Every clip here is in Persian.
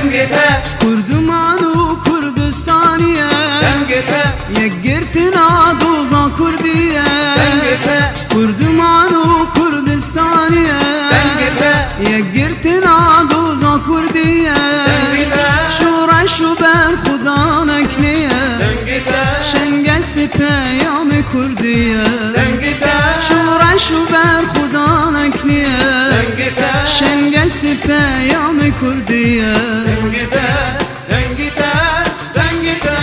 دنگته کردمان و کردستانیه دنگته یک گرتنا دوزا کردیه دنگته کردمان و کردستانیه دنگته یک گرتنا دوزا کردیه دنگته شورش و بر خدا نکنیه دنگته شنگست پیام کردیه دنگته شورش و بر خدا نکنیه دنگته شنگست پیام کردیه دنگته دنگته دنگته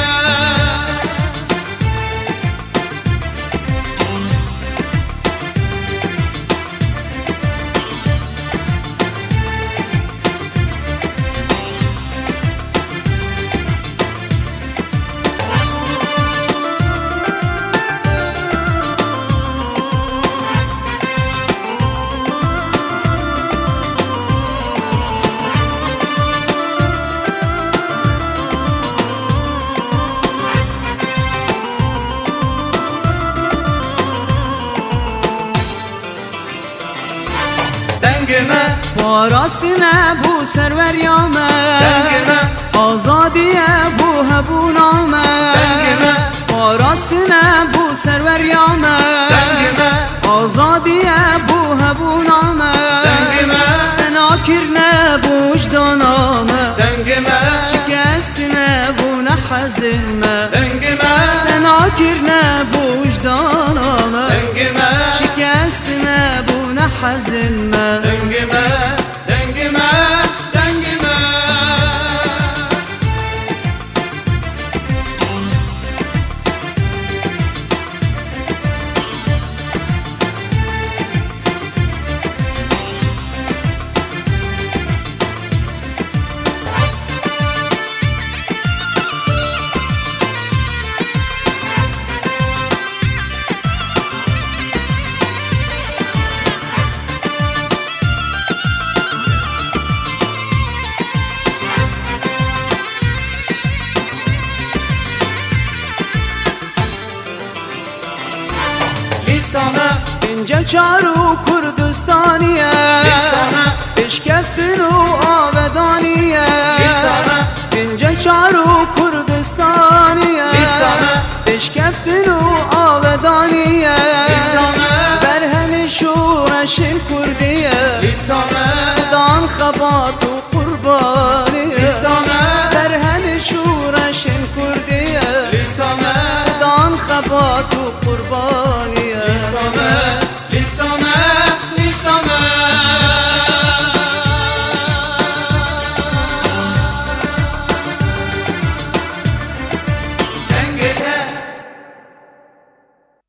دنگمه پاراستینه بو سروریامه دنگمه آزادیه بو هبونامه دنگمه پاراستینه بو سروریامه دنگمه آزادیه بو هبونامه دنگمه ناکرنه بو وجدانامه دنگمه شکستینه بو نحزنمه دنگمه ناکرنه بو وجدانامه دنگمه شکستینه بو نحزنمه دنگمه دنگمه دنگمه لیستانه اینجا چارو کردستانیه لیستانه بشکفتن و آبدانیه لیستانه اینجا چارو کردستانیه لیستانه بشکفتن و آبدانیه لیستانه برهن شورش کردیه لیستانه دان خبات و قربانیه لیستانه برهن شورش کردیه لیستانه دان خبات و